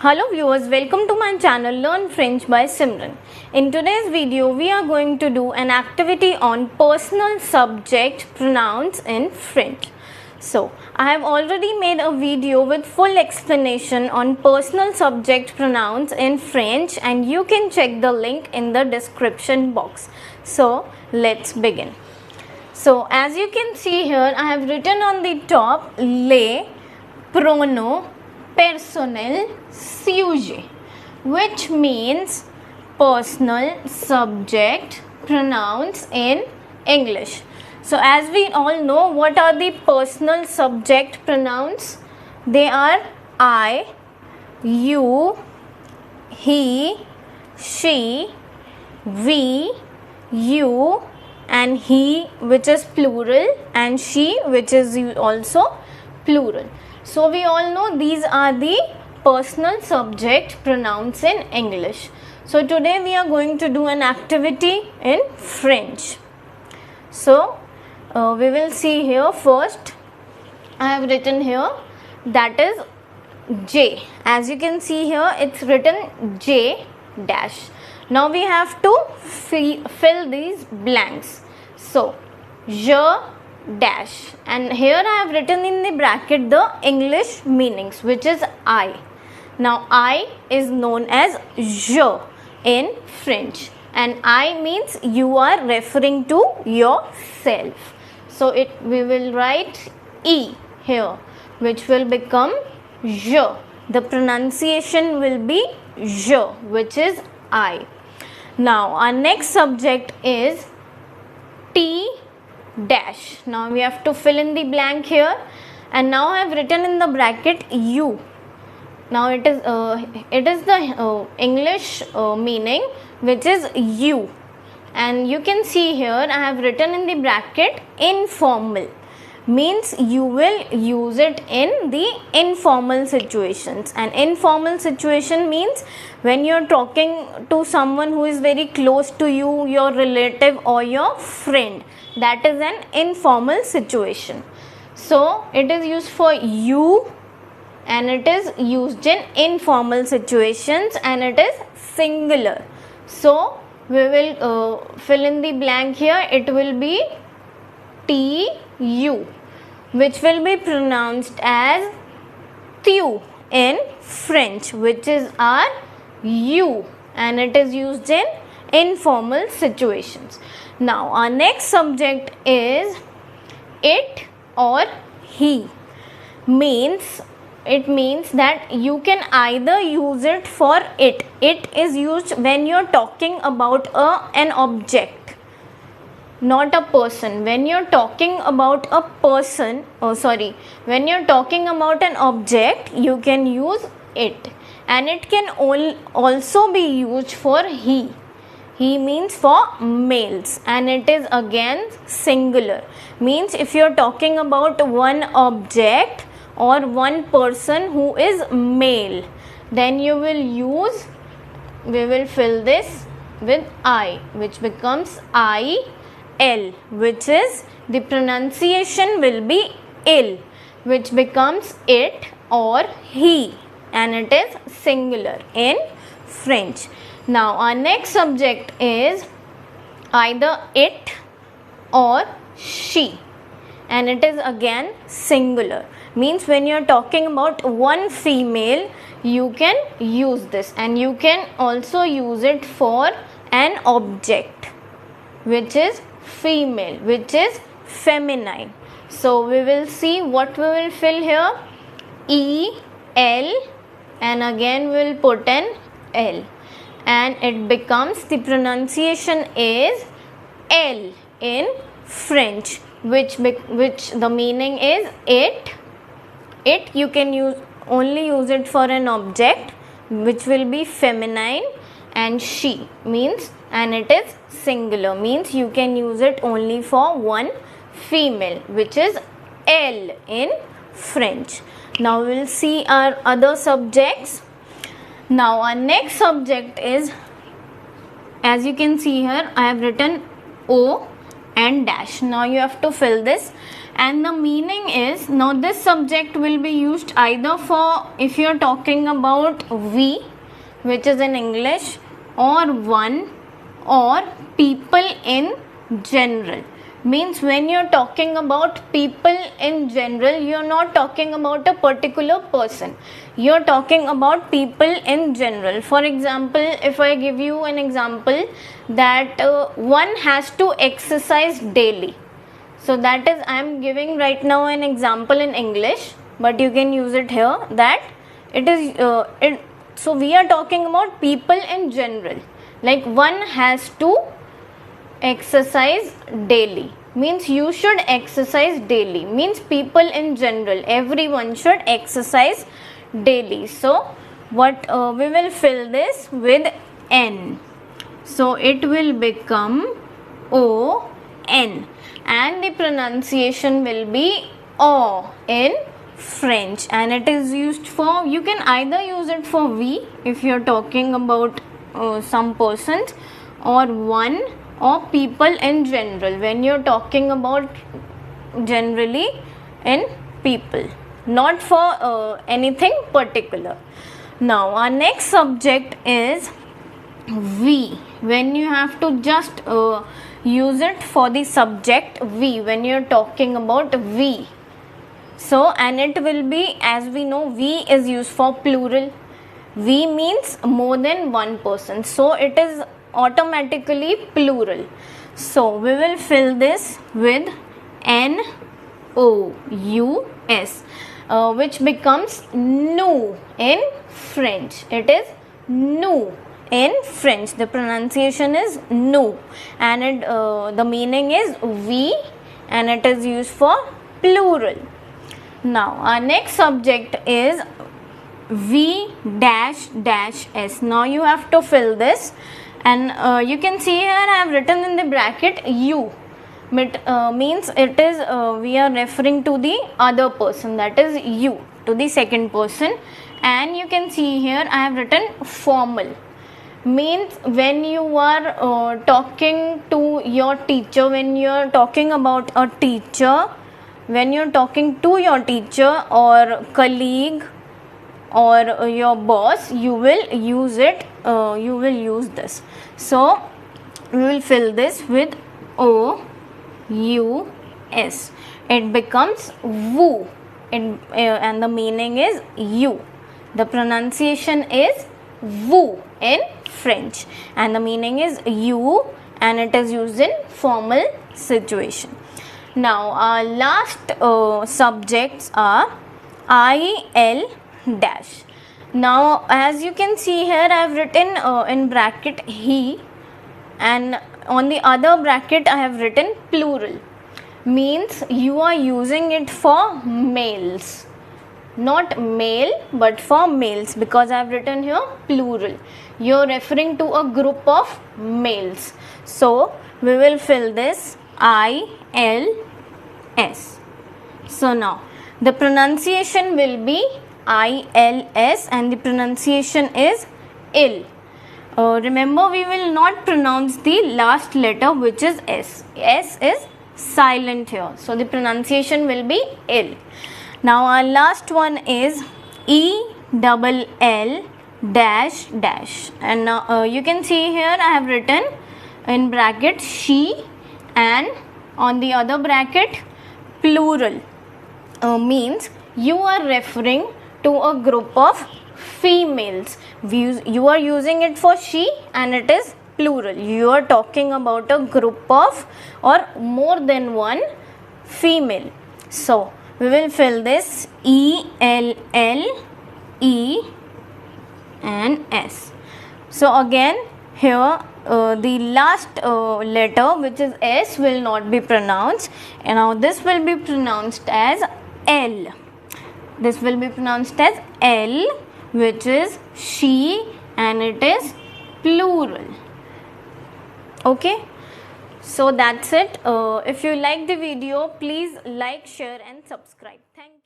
Hello viewers, welcome to my channel Learn French by Simran. In today's video, we are going to do an activity on personal subject pronouns in French. So, I have already made a video with full explanation on personal subject pronouns in French and you can check the link in the description box. So, let's begin. So, as you can see here, I have written on the top les pronoms personnel sujet, which means personal subject pronouns in English. So as we all know, what are the personal subject pronouns? They are I, you, he, she, we, you, and he, which is plural, and she, which is also plural. So we all know these are the personal subject pronouns in English. So today we are going to do an activity in French. So we will see here first. I have written here that is J. As you can see here, it's written J dash. Now we have to fill these blanks. So je dash, and here I have written in the bracket the English meanings, which is I. Now I is known as je in French, and I means you are referring to yourself. So we will write E here, which will become je. The pronunciation will be je, which is I. Now our next subject is T dash. Now we have to fill in the blank here, and now I have written in the bracket you. Now it is the English meaning, which is you, and you can see here I have written in the bracket informal, means you will use it in the informal situations. And informal situation means when you are talking to someone who is very close to you, your relative or your friend. That is an informal situation. So it is used for you, and it is used in informal situations, and it is singular. So we will fill in the blank here. It will be tu, which will be pronounced as tu in French, which is our you, and it is used in informal situations. Now our next subject is it or he. It means that you can either use it for it. It is used when you are talking about an object, not a person. When you are talking about a person, when you are talking about an object, you can use it, and it can also be used for he. He means for males, and it is again singular. Means if you are talking about one object or one person who is male, then we will fill this with I, which becomes IL, which is the pronunciation will be ill, which becomes it or he, and it is singular in French. Now our next subject is either it or she, and it is again singular. Means when you are talking about one female, you can use this, and you can also use it for an object which is female, which is feminine. So we will see what we will fill here. EL, and again we will put an L, and it becomes, the pronunciation is L in French, which the meaning is it. It you can only use it for an object, which will be feminine, and she means, and it is singular, means you can use it only for one female, which is L in French. Now we will see our other subjects. Now our next subject is, as you can see here, I have written O and dash. Now you have to fill this, And the meaning is, now this subject will be used either for if you're talking about we, which is in English, or one, or people in general. Means when you're talking about people in general, you're not talking about a particular person, you're talking about people in general. For example, if I give you an example that one has to exercise daily, so that is, I am giving right now an example in English, but you can use it here, that it is so we are talking about people in general, like one has to exercise daily, means you should exercise daily, means people in general, everyone should exercise daily. So what we will fill this with N, so it will become O-N, and the pronunciation will be O in French, and it is used for, you can either use it for we if you are talking about some persons, or one, or people in general when you're talking about generally in people, not for anything particular. Now our next subject is we, when you have to just use it for the subject we when you're talking about we. So, and it will be, as we know, we is used for plural, we means more than one person, so it is automatically plural. So we will fill this with N-O-U-S, which becomes nous in French. It is nous in French. The pronunciation is nous, and it, the meaning is we, and it is used for plural. Now our next subject is V-S. Now you have to fill this, and you can see here I have written in the bracket you, means it is we are referring to the other person, that is you, to the second person. And you can see here I have written formal, means when you are talking to your teacher, when you are talking about a teacher, when you are talking to your teacher or colleague or your boss, you will use it, you will use this. So we will fill this with O-U-S, it becomes woo, and the meaning is you. The pronunciation is woo in French, and the meaning is you, and it is used in formal situation. Now our last subjects are IL dash. Now as you can see here I have written in bracket he, and on the other bracket I have written plural, means you are using it for males, not male but for males, because I have written here plural, you are referring to a group of males. So we will fill this ILS. So now the pronunciation will be ILS, and the pronunciation is ill. Remember, we will not pronounce the last letter, which is S. S is silent here, so the pronunciation will be ill. Now our last one is ELL dash dash, and now you can see here I have written in bracket she, and on the other bracket plural, means you are referring to a group of females. You are using it for she, and it is plural, you are talking about a group of or more than one female. So we will fill this ELLE and S. So again here the last letter, which is S, will not be pronounced, and now this will be pronounced as L. This will be pronounced as L, which is she, and it is plural. Okay, so that's it. If you like the video, please like, share and subscribe. Thank you.